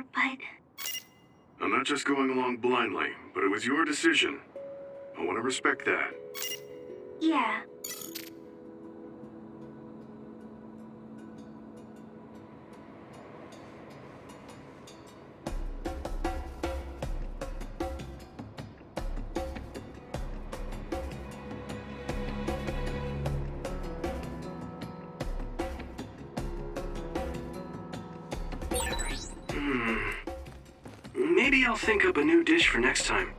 before, but... I'm not just going along blindly, but it was your decision. I want to respect that. Yeah. Maybe I'll think up a new dish for next time.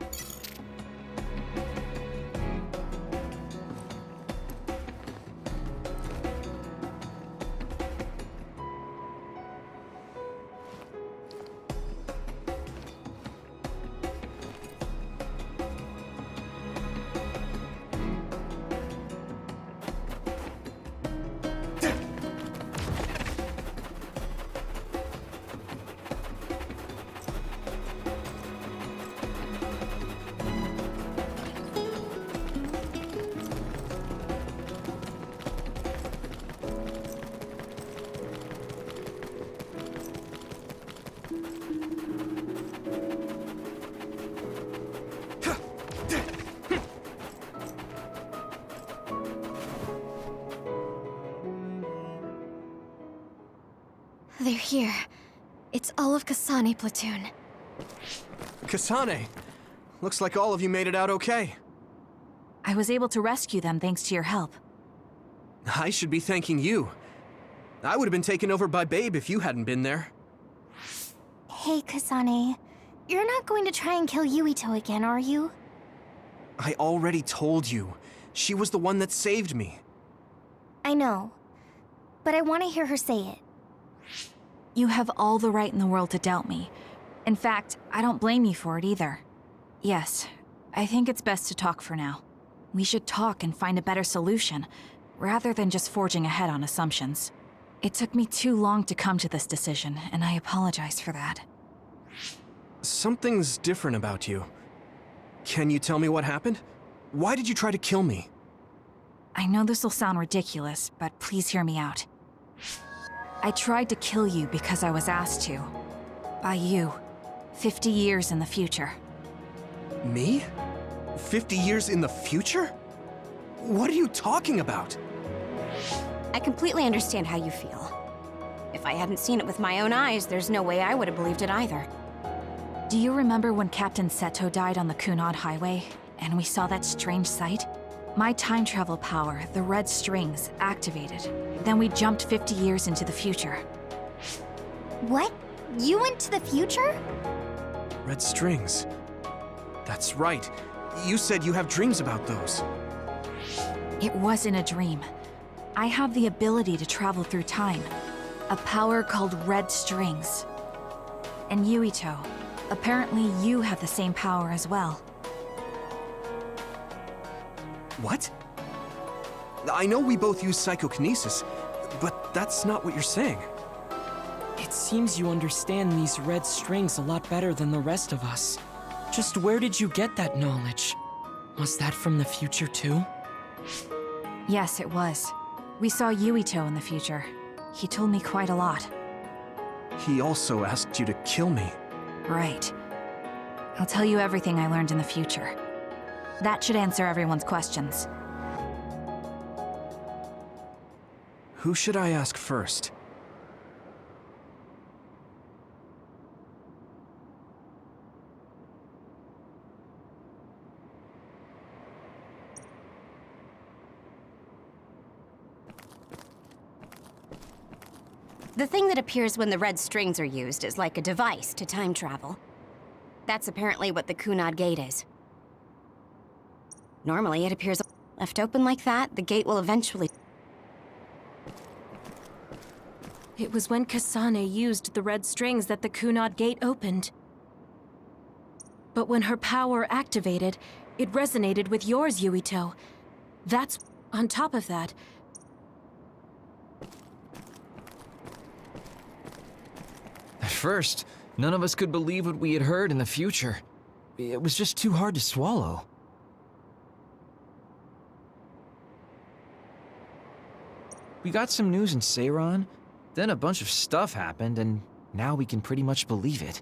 They're here. It's all of Kasane, Platoon. Kasane! Looks like all of you made it out okay. I was able to rescue them thanks to your help. I should be thanking you. I would have been taken over by Babe if you hadn't been there. Hey, Kasane. You're not going to try and kill Yuito again, are you? I already told you. She was the one that saved me. I know. But I want to hear her say it. You have all the right in the world to doubt me. In fact, I don't blame you for it either. Yes, I think it's best to talk for now. We should talk and find a better solution, rather than just forging ahead on assumptions. It took me too long to come to this decision, and I apologize for that. Something's different about you. Can you tell me what happened? Why did you try to kill me? I know this will sound ridiculous, but please hear me out. I tried to kill you because I was asked to. By you. 50 years in the future. Me? 50 years in the future? What are you talking about? I completely understand how you feel. If I hadn't seen it with my own eyes, there's no way I would have believed it either. Do you remember when Captain Seto died on the Kunad Highway, and we saw that strange sight? My time travel power, the red strings, activated. Then we jumped 50 years into the future. What? You went to the future? Red strings. That's right. You said you have dreams about those. It wasn't a dream. I have the ability to travel through time. A power called red strings. And Yuito, apparently you have the same power as well. What? I know we both use psychokinesis, but that's not what you're saying. It seems you understand these red strings a lot better than the rest of us. Just where did you get that knowledge? Was that from the future too? Yes, it was. We saw Yuito in the future. He told me quite a lot. He also asked you to kill me. Right. I'll tell you everything I learned in the future. That should answer everyone's questions. Who should I ask first? The thing that appears when the red strings are used is like a device to time travel. That's apparently what the Kunad Gate is. Normally, it appears left open like that, the gate will eventually... It was when Kasane used the red strings that the Kunad Gate opened. But when her power activated, it resonated with yours, Yuito. That's... on top of that... At first, none of us could believe what we had heard in the future. It was just too hard to swallow. We got some news in Seiran, then a bunch of stuff happened, and Now we can pretty much believe it.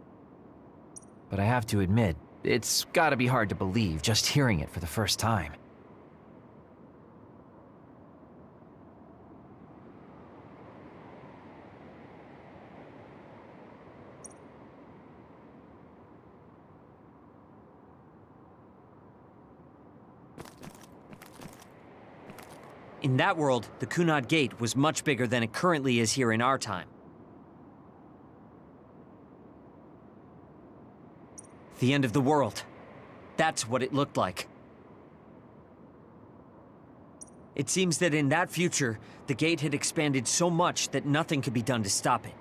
But I have to admit, it's gotta be hard to believe just hearing it for the first time. In that world, the Kunad Gate was much bigger than it currently is here in our time. The end of the world. That's what it looked like. It seems that in that future, the gate had expanded so much that nothing could be done to stop it.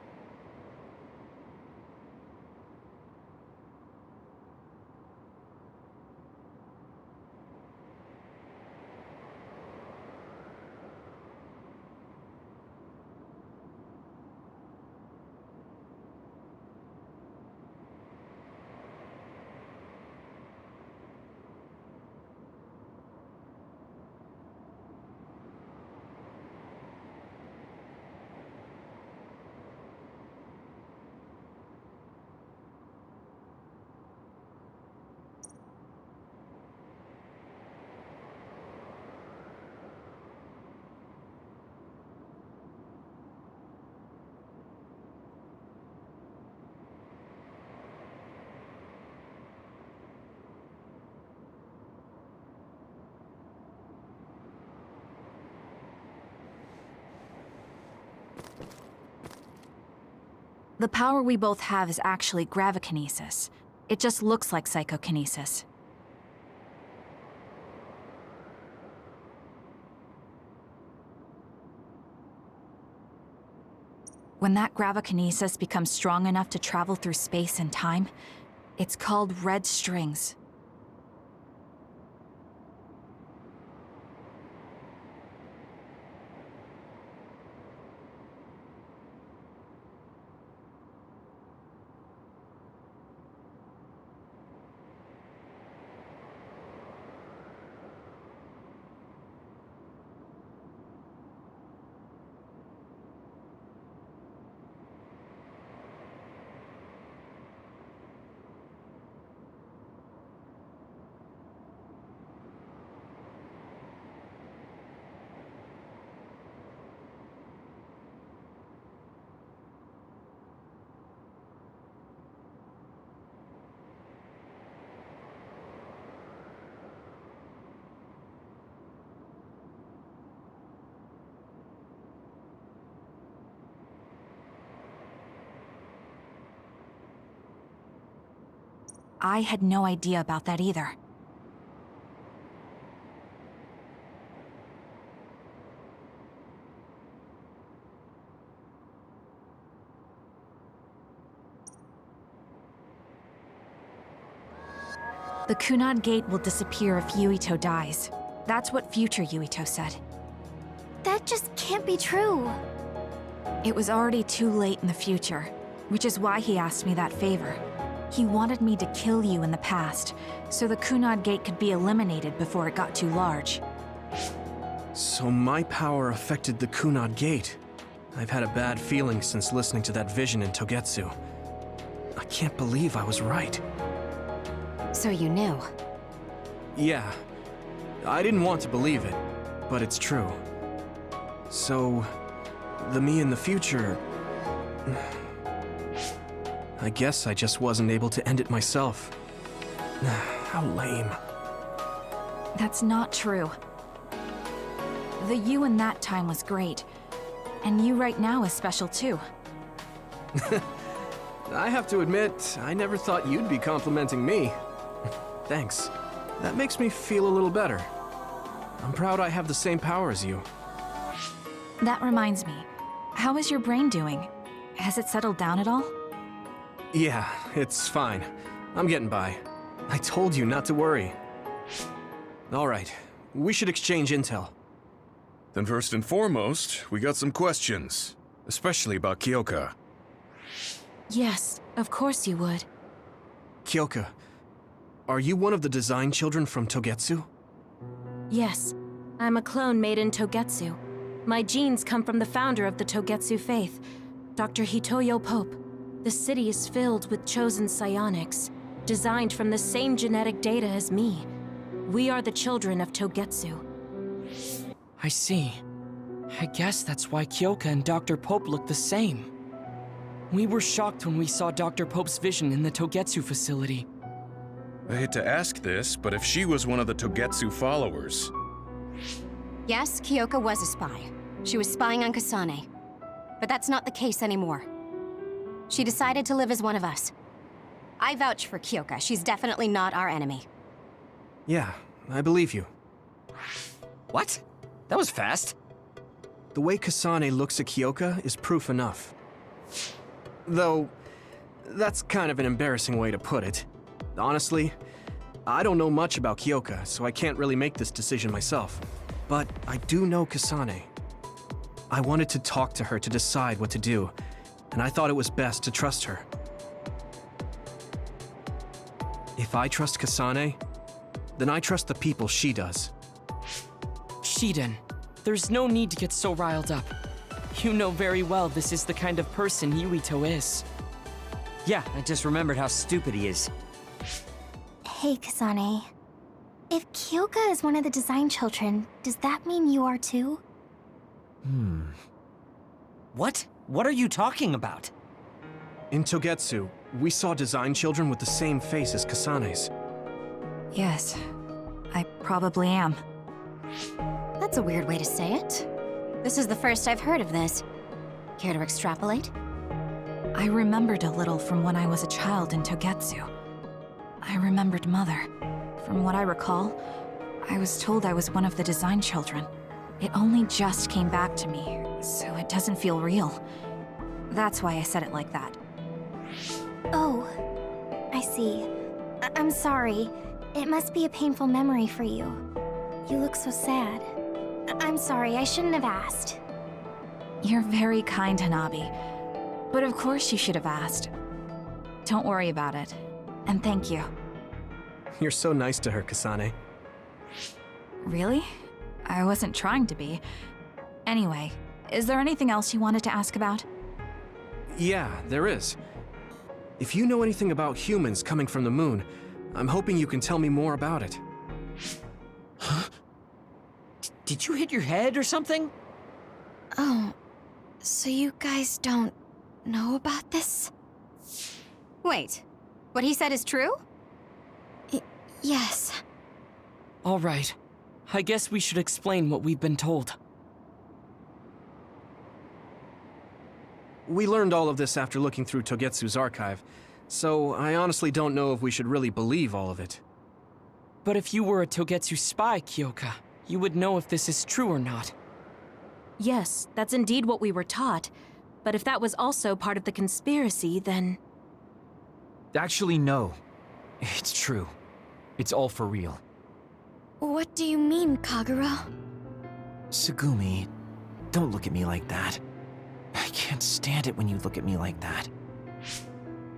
The power we both have is actually gravikinesis. It just looks like psychokinesis. When that gravikinesis becomes strong enough to travel through space and time, it's called red strings. I had no idea about that either. The Kunad Gate will disappear if Yuito dies. That's what future Yuito said. That just can't be true. It was already too late in the future, which is why he asked me that favor. He wanted me to kill you in the past, so the Kunad Gate could be eliminated before it got too large. So my power affected the Kunad Gate. I've had a bad feeling since listening to that vision in Togetsu. I can't believe I was right. So you knew? Yeah. I didn't want to believe it, but it's true. So, the me in the future... I guess I just wasn't able to end it myself. How lame. That's not true. The you in that time was great, and you right now is special too. I have to admit, I never thought you'd be complimenting me. Thanks. That makes me feel a little better. I'm proud I have the same power as you. That reminds me, how is your brain doing? Has it settled down at all? Yeah, it's fine. I'm getting by. I told you not to worry. All right, we should exchange intel. Then first and foremost, we got some questions. Especially about Kyoka. Yes, of course you would. Kyoka, are you one of the design children from Togetsu? Yes, I'm a clone made in Togetsu. My genes come from the founder of the Togetsu faith, Dr. Hitoyo Pope. The city is filled with chosen psionics, designed from the same genetic data as me. We are the children of Togetsu. I see. I guess that's why Kyoka and Dr. Pope look the same. We were shocked when we saw Dr. Pope's vision in the Togetsu facility. I hate to ask this, but if she was one of the Togetsu followers... Yes, Kyoka was a spy. She was spying on Kasane. But that's not the case anymore. She decided to live as one of us. I vouch for Kyoka. She's definitely not our enemy. Yeah, I believe you. What? That was fast. The way Kasane looks at Kyoka is proof enough. Though, that's kind of an embarrassing way to put it. Honestly, I don't know much about Kyoka, so I can't really make this decision myself. But I do know Kasane. I wanted to talk to her to decide what to do, and I thought it was best to trust her. If I trust Kasane, then I trust the people she does. Shiden, there's no need to get so riled up. You know very well this is the kind of person Yuito is. Yeah, I just remembered how stupid he is. Hey, Kasane. If Kyoka is one of the design children, does that mean you are too? What? What are you talking about? In Togetsu, we saw design children with the same face as Kasane's. Yes, I probably am. That's a weird way to say it. This is the first I've heard of this. Care to extrapolate? I remembered a little from when I was a child in Togetsu. I remembered Mother. From what I recall, I was told I was one of the design children. It only just came back to me, so it doesn't feel real. That's why I said it like that. Oh, I see. I'm sorry. It must be a painful memory for you. You look so sad. I'm sorry, I shouldn't have asked. You're very kind, Hanabi. But of course you should have asked. Don't worry about it. And thank you. You're so nice to her, Kasane. Really? I wasn't trying to be. Anyway, is there anything else you wanted to ask about? Yeah, there is. If you know anything about humans coming from the moon, I'm hoping you can tell me more about it. Huh? Did you hit your head or something? Oh, so you guys don't know about this? Wait, what he said is true? Yes. All right. I guess we should explain what we've been told. We learned all of this after looking through Togetsu's archive, so I honestly don't know if we should really believe all of it. But if you were a Togetsu spy, Kyoka, you would know if this is true or not. Yes, that's indeed what we were taught. But if that was also part of the conspiracy, then... Actually, no. It's true. It's all for real. What do you mean, Kagura? Tsugumi, don't look at me like that. I can't stand it when you look at me like that.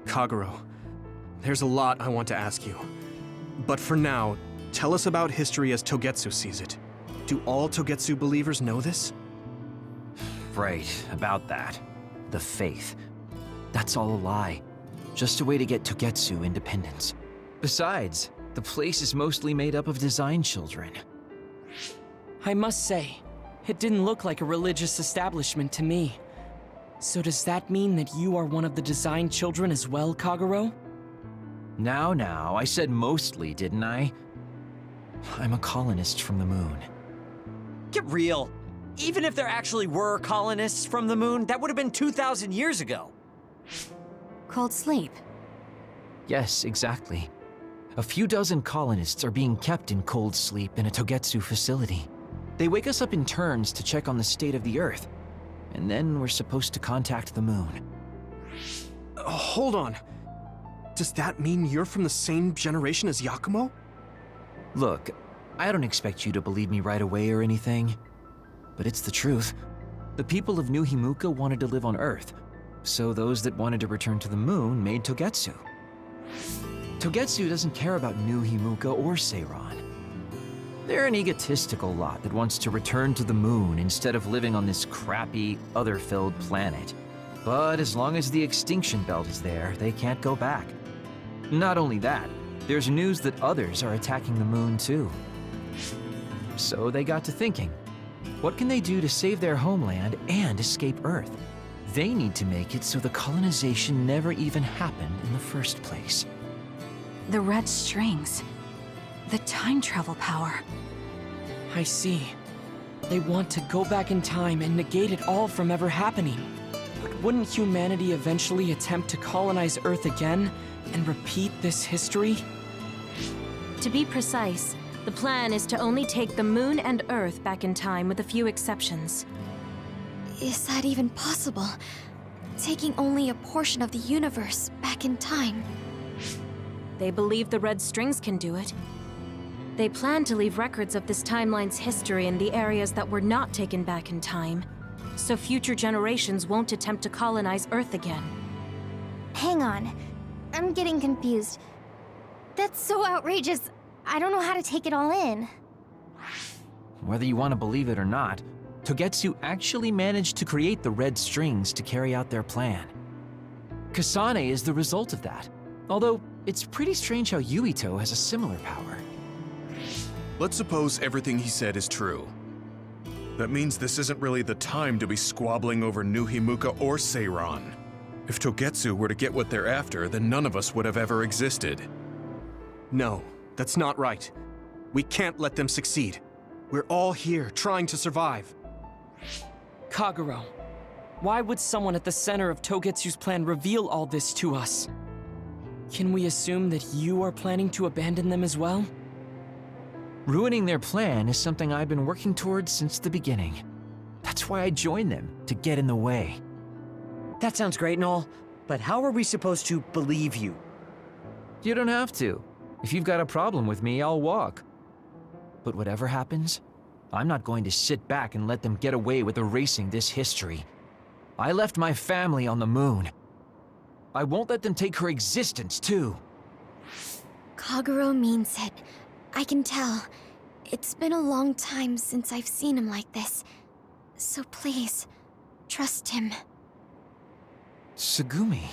Kaguro, there's a lot I want to ask you. But for now, tell us about history as Togetsu sees it. Do all Togetsu believers know this? Right, about that. The faith. That's all a lie. Just a way to get Togetsu independence. Besides, the place is mostly made up of design children. I must say, it didn't look like a religious establishment to me. So does that mean that you are one of the design children as well, Kaguro? Now, I said mostly, didn't I? I'm a colonist from the moon. Get real. Even if there actually were colonists from the moon, that would have been 2,000 years ago. Cold sleep. Yes, exactly. A few dozen colonists are being kept in cold sleep in a Togetsu facility. They wake us up in turns to check on the state of the Earth, and then we're supposed to contact the moon. Hold on. Does that mean you're from the same generation as Yakumo? Look, I don't expect you to believe me right away or anything, but it's the truth. The people of New Himuka wanted to live on Earth, so those that wanted to return to the moon made Togetsu. Togetsu doesn't care about New Himuka or Seiran. They're an egotistical lot that wants to return to the moon instead of living on this crappy, other-filled planet. But as long as the extinction belt is there, they can't go back. Not only that, there's news that others are attacking the moon too. So they got to thinking, what can they do to save their homeland and escape Earth? They need to make it so the colonization never even happened in the first place. The red strings. The time travel power. I see. They want to go back in time and negate it all from ever happening. But wouldn't humanity eventually attempt to colonize Earth again and repeat this history? To be precise, the plan is to only take the moon and Earth back in time with a few exceptions. Is that even possible? Taking only a portion of the universe back in time. They believe the red strings can do it. They plan to leave records of this timeline's history in the areas that were not taken back in time, so future generations won't attempt to colonize Earth again. Hang on. I'm getting confused. That's so outrageous. I don't know how to take it all in. Whether you want to believe it or not, Togetsu actually managed to create the red strings to carry out their plan. Kasane is the result of that, although it's pretty strange how Yuito has a similar power. Let's suppose everything he said is true. That means this isn't really the time to be squabbling over New Himuka or Seiran. If Togetsu were to get what they're after, then none of us would have ever existed. No, that's not right. We can't let them succeed. We're all here trying to survive. Kagero, why would someone at the center of Togetsu's plan reveal all this to us? Can we assume that you are planning to abandon them as well? Ruining their plan is something I've been working towards since the beginning. That's why I joined them, to get in the way. That sounds great and all, but how are we supposed to believe you? You don't have to. If you've got a problem with me, I'll walk. But whatever happens, I'm not going to sit back and let them get away with erasing this history. I left my family on the moon. I won't let them take her existence, too. Kagero means it. I can tell. It's been a long time since I've seen him like this. So please, trust him. Tsugumi.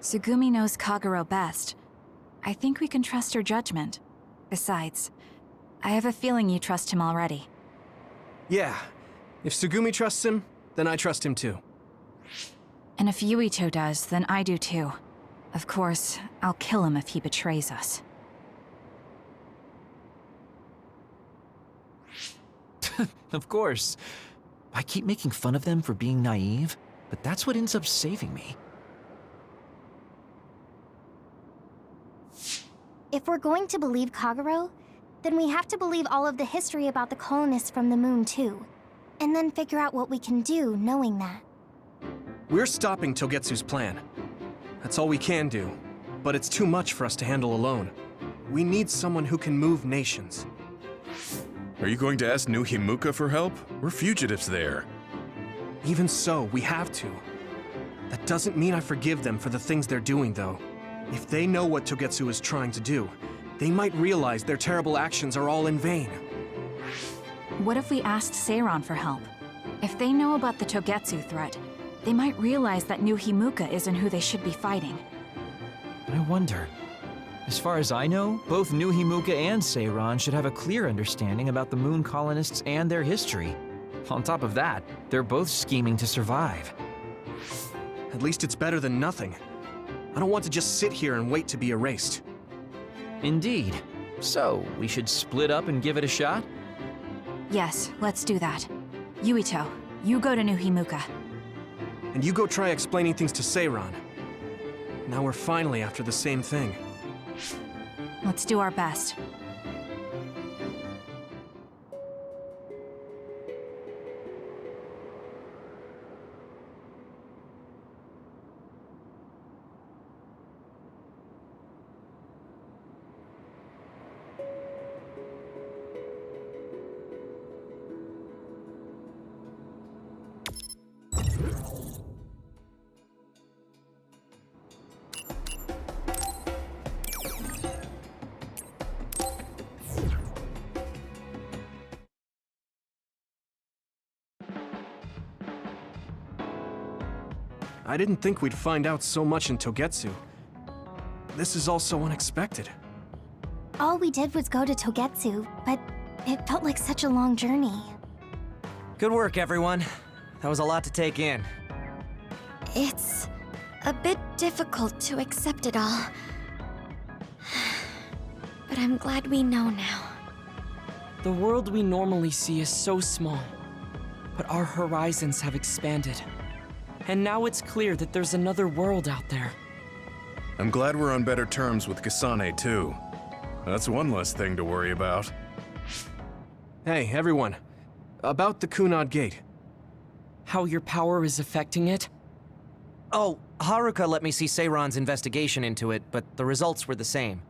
Tsugumi knows Kagero best. I think we can trust her judgment. Besides, I have a feeling you trust him already. Yeah, if Tsugumi trusts him, then I trust him too. And if Yuito does, then I do too. Of course, I'll kill him if he betrays us. Of course. I keep making fun of them for being naive, but that's what ends up saving me. If we're going to believe Kagero, then we have to believe all of the history about the colonists from the moon too. And then figure out what we can do knowing that. We're stopping Togetsu's plan. That's all we can do. But it's too much for us to handle alone. We need someone who can move nations. Are you going to ask New Himuka for help? We're fugitives there. Even so, we have to. That doesn't mean I forgive them for the things they're doing, though. If they know what Togetsu is trying to do, they might realize their terrible actions are all in vain. What if we asked Seiran for help? If they know about the Togetsu threat, they might realize that New Himuka isn't who they should be fighting. I wonder. As far as I know, both New Himuka and Seiran should have a clear understanding about the moon colonists and their history. On top of that, they're both scheming to survive. At least it's better than nothing. I don't want to just sit here and wait to be erased. Indeed. So, we should split up and give it a shot? Yes, let's do that. Yuito, you go to New Himuka. And you go try explaining things to Seiran. Now we're finally after the same thing. Let's do our best. I didn't think we'd find out so much in Togetsu. This is all so unexpected. All we did was go to Togetsu, but it felt like such a long journey. Good work, everyone. That was a lot to take in. It's a bit difficult to accept it all. But I'm glad we know now. The world we normally see is so small, but our horizons have expanded. And now it's clear that there's another world out there. I'm glad we're on better terms with Kasane, too. That's one less thing to worry about. Hey, everyone. About the Kunad Gate. How your power is affecting it? Oh, Haruka let me see Seiron's investigation into it, but the results were the same.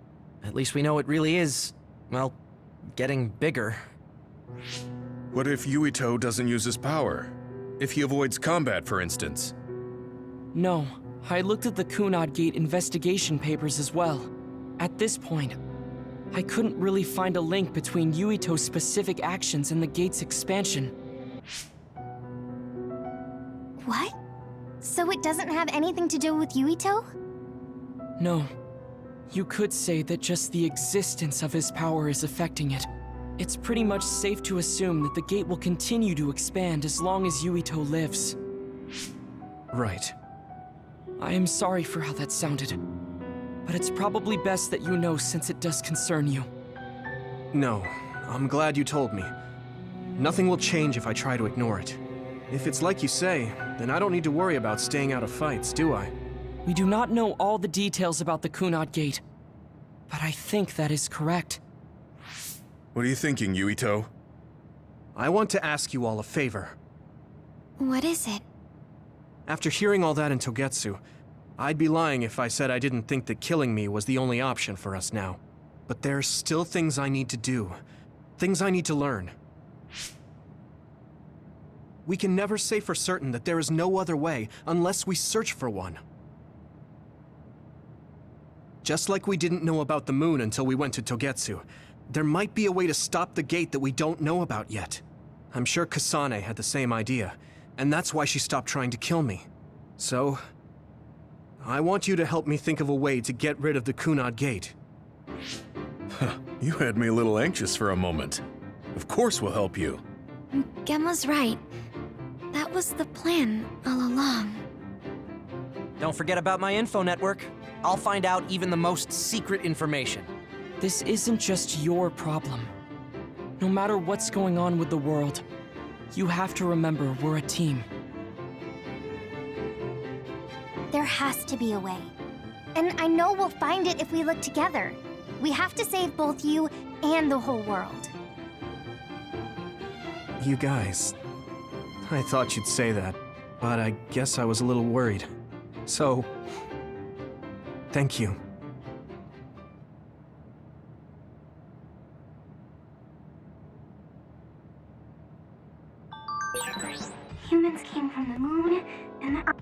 At least we know it really is, well, getting bigger. What if Yuito doesn't use his power? If he avoids combat, for instance? No, I looked at the Kunad Gate investigation papers as well. At this point, I couldn't really find a link between Yuito's specific actions and the gate's expansion. What? So it doesn't have anything to do with Yuito? No. You could say that just the existence of his power is affecting it. It's pretty much safe to assume that the gate will continue to expand as long as Yuito lives. Right. I am sorry for how that sounded, but it's probably best that you know since it does concern you. No, I'm glad you told me. Nothing will change if I try to ignore it. If it's like you say, then I don't need to worry about staying out of fights, do I? We do not know all the details about the Kunad Gate, but I think that is correct. What are you thinking, Yuito? I want to ask you all a favor. What is it? After hearing all that in Togetsu, I'd be lying if I said I didn't think that killing me was the only option for us now. But there's still things I need to do. Things I need to learn. We can never say for certain that there is no other way unless we search for one. Just like we didn't know about the moon until we went to Togetsu, there might be a way to stop the gate that we don't know about yet. I'm sure Kasane had the same idea, and that's why she stopped trying to kill me. So, I want you to help me think of a way to get rid of the Kunad Gate. You had me a little anxious for a moment. Of course we'll help you. Gemma's right. That was the plan all along. Don't forget about my info network. I'll find out even the most secret information. This isn't just your problem. No matter what's going on with the world, you have to remember we're a team. There has to be a way. And I know we'll find it if we look together. We have to save both you and the whole world. You guys... I thought you'd say that, but I guess I was a little worried. So... thank you. Humans came from the moon, and the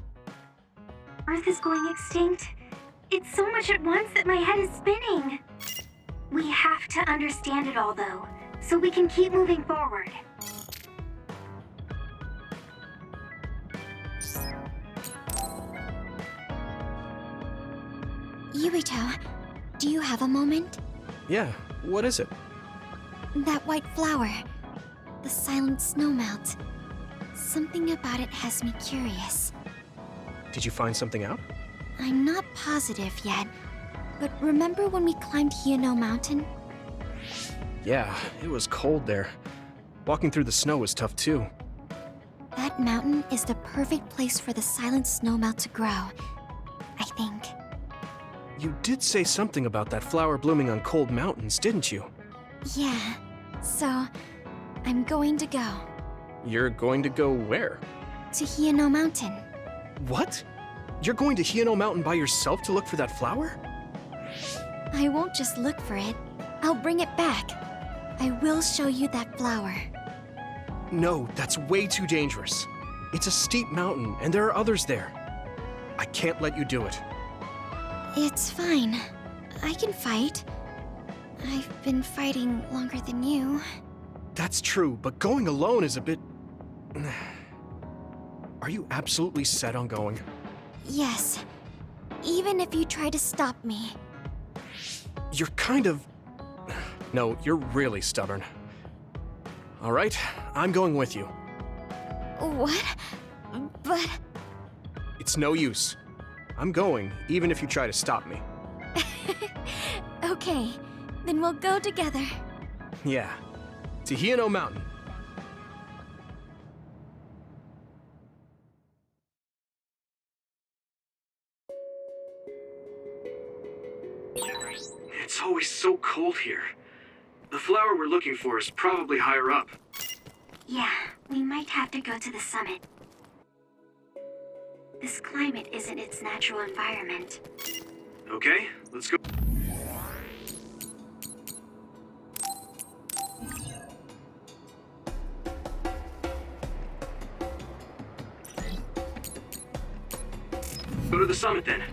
Earth is going extinct. It's so much at once that my head is spinning. We have to understand it all, though, so we can keep moving forward. Yuito, do you have a moment? Yeah, what is it? That white flower. The silent snowmelt. Something about it has me curious. Did you find something out? I'm not positive yet, but remember when we climbed Hiyano Mountain? Yeah, it was cold there. Walking through the snow was tough too. That mountain is the perfect place for the silent snowmelt to grow, I think. You did say something about that flower blooming on cold mountains, didn't you? Yeah, so I'm going to go. You're going to go where? To Hiyano Mountain. What? You're going to Hiyano Mountain by yourself to look for that flower? I won't just look for it. I'll bring it back. I will show you that flower. No, that's way too dangerous. It's a steep mountain, and there are others there. I can't let you do it. It's fine. I can fight. I've been fighting longer than you. That's true, but going alone is a bit... Are you absolutely set on going? Yes. Even if you try to stop me. You're kind of... No, you're really stubborn. All right, I'm going with you. What? But... It's no use. I'm going, even if you try to stop me. Okay, then we'll go together. Yeah, to Hiano Mountain. It's always so cold here. The flower we're looking for is probably higher up. Yeah, we might have to go to the summit. This climate isn't its natural environment. Okay, let's go. Go to the summit then.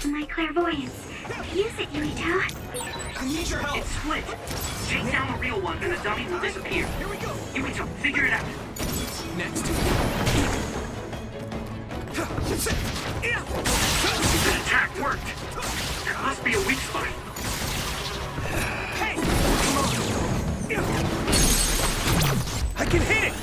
My clairvoyance. Use it, Yuito. I need your help. It's split. Take down the real one and the dummy will disappear. Here we go. Yuito, figure it out. Next. The attack worked. There must be a weak spot. Hey! Come on. I can hit it!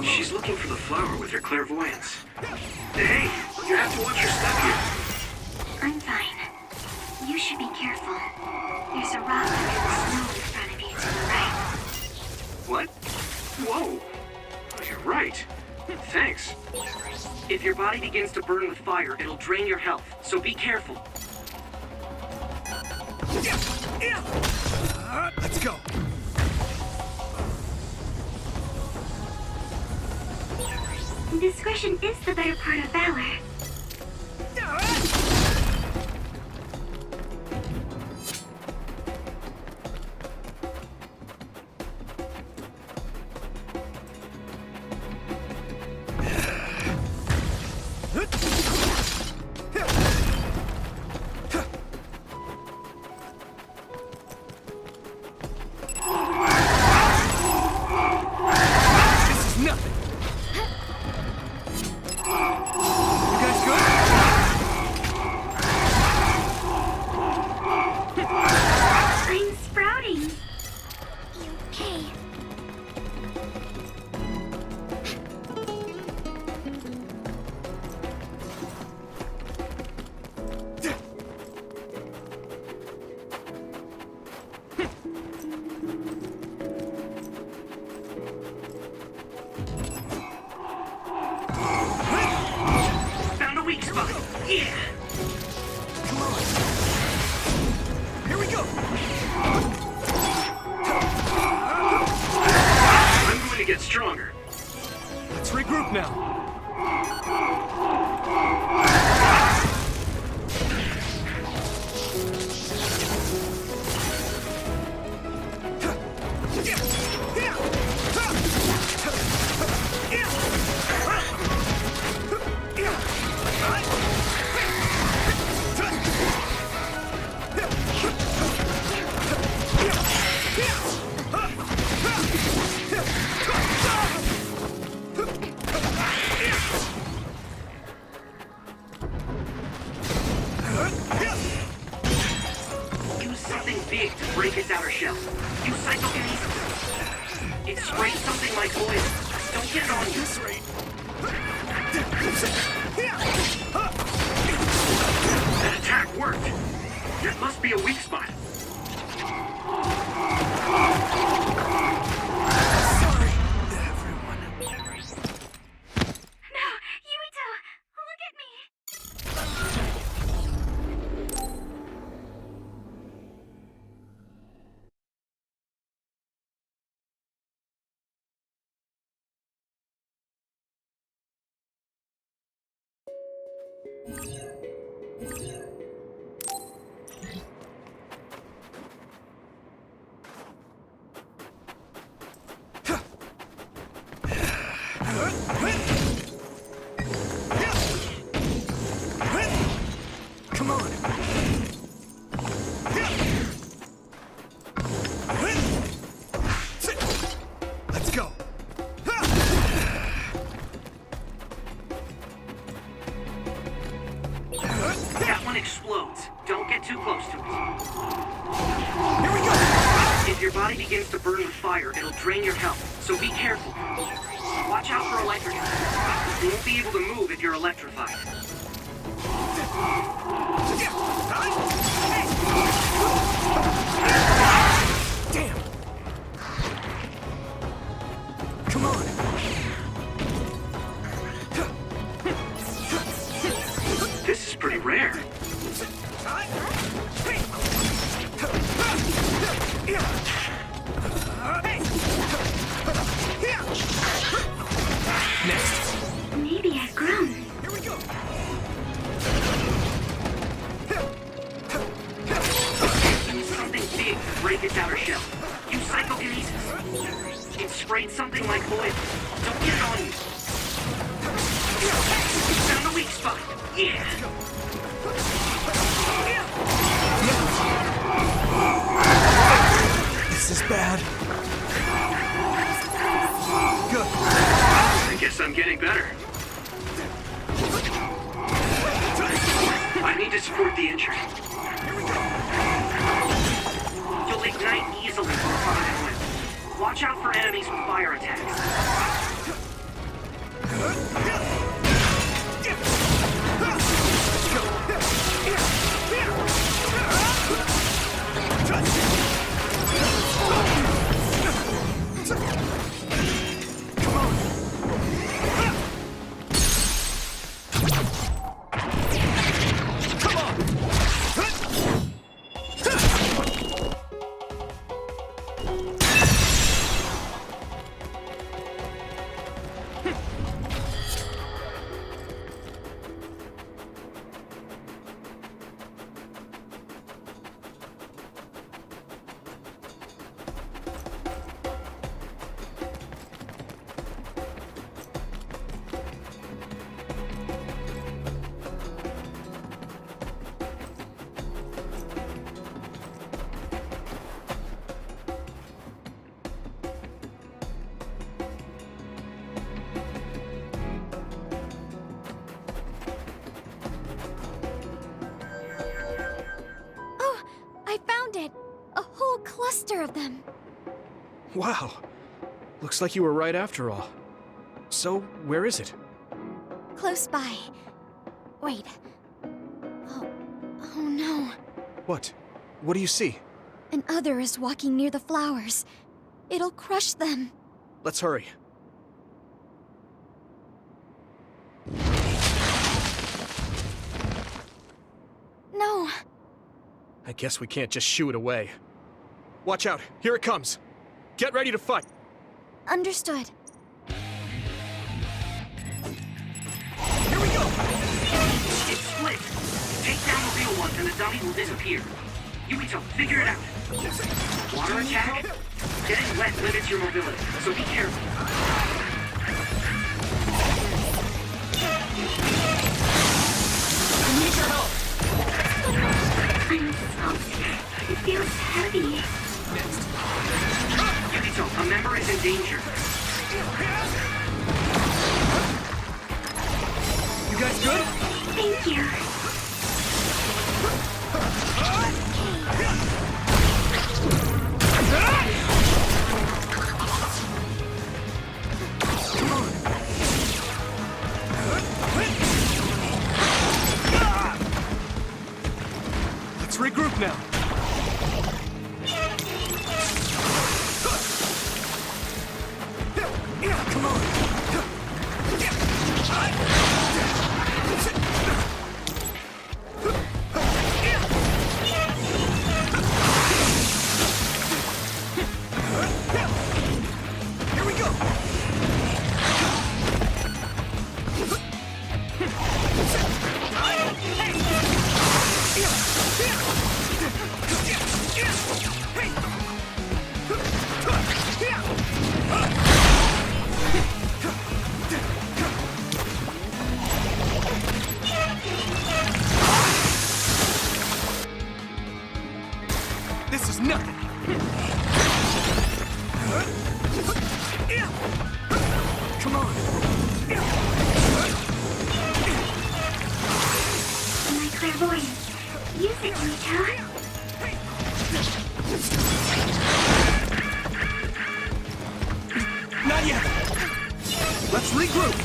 She's looking for the flower with her clairvoyance. Hey, you have to watch your step here. I'm fine. You should be careful. There's a rock under the snow in front of you to the right. What? Whoa! Oh, you're right. Thanks. If your body begins to burn with fire, it'll drain your health, so be careful. Let's go. Discretion is the better part of valor. Stronger. Let's regroup now. break its outer shell. Use psychokinesis. It sprays something like oil. Don't get it on you. That attack worked. That must be a weak spot. Sorry, everyone. No, Yuito, look at me. Come on. Let's go. That one explodes. Don't get too close to it. Here we go. If your body begins to burn with fire, it'll drain your health, so be careful. Watch out for electric. You won't be able to move if you're electrified. Damn. Come on. This is pretty rare. Next. Maybe I've grown. Here we go. Something big to break its outer shell. Use psychokinesis. It sprayed something like oil. Don't get it on you. Found the weak spot. Yeah. This is bad. Good. I guess I'm getting better. I need to support the injured. You'll ignite easily from a fire flame. Watch out for enemies with fire attacks. Oh, I found it! A whole cluster of them. Wow. Looks like you were right after all. So, where is it? Close by. Wait. Oh no. What? What do you see? An other is walking near the flowers. It'll crush them. Let's hurry. No. I guess we can't just shoo it away. Watch out, here it comes. Get ready to fight. Understood. Here we go. It's split. Take down the real one and the dummy will disappear. Yuito, figure it out. Water attack? Getting wet limits your mobility, so be careful. I need your help. I'm so scared. It feels heavy. Yuito, a member is in danger. You guys good? Thank you. Let's regroup now. Come on. Here we go. This is nothing. Come on. My clairvoyance. Use it, Rita. Not yet. Let's regroup.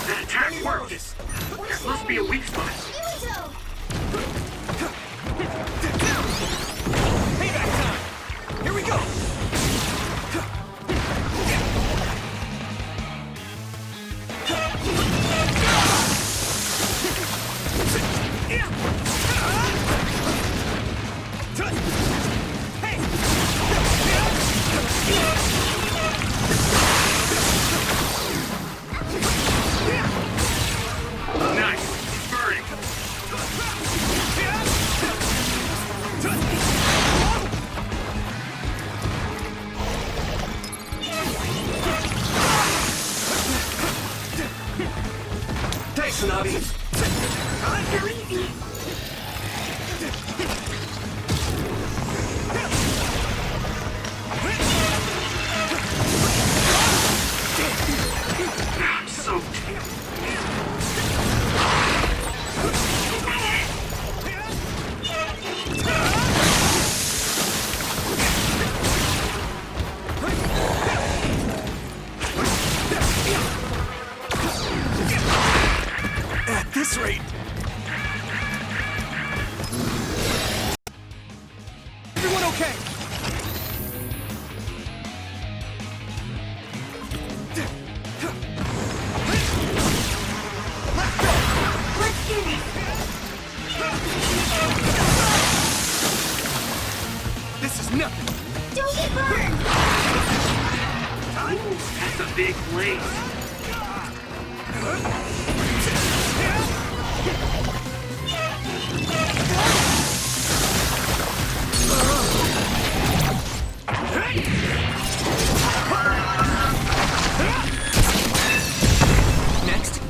That attack worked. There must be a weak spot. Payback time. Here we go. Nice. Burning. Thanks, Navi. So easy. I'm soaked. At this rate. Everyone okay? Let's do this. This is nothing. Don't get burned. That's a big blaze. Next.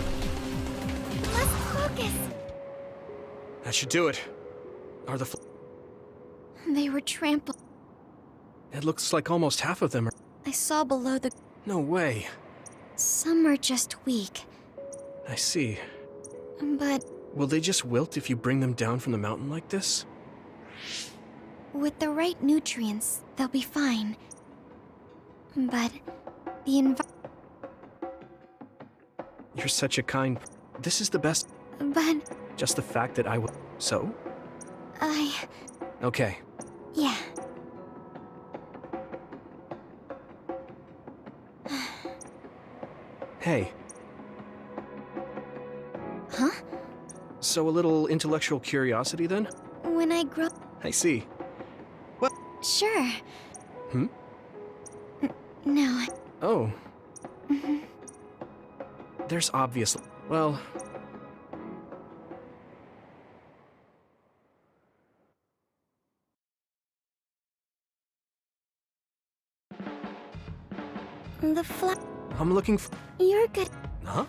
Let's focus. That should do it. Are the They were trampled. It looks like almost half of them are... I saw below the... No way. Some are just weak. I see. But Will they just wilt if you bring them down from the mountain like this? with the right nutrients, they'll be fine. But the You're such a kind... This is the best... But Just the fact that I will... So? I... Okay. Yeah. Hey. Huh? So a little intellectual curiosity then? When I grow... I see. Sure. Hmm? No. Oh. There's obviously... Well... The I'm looking for... You're good. Huh?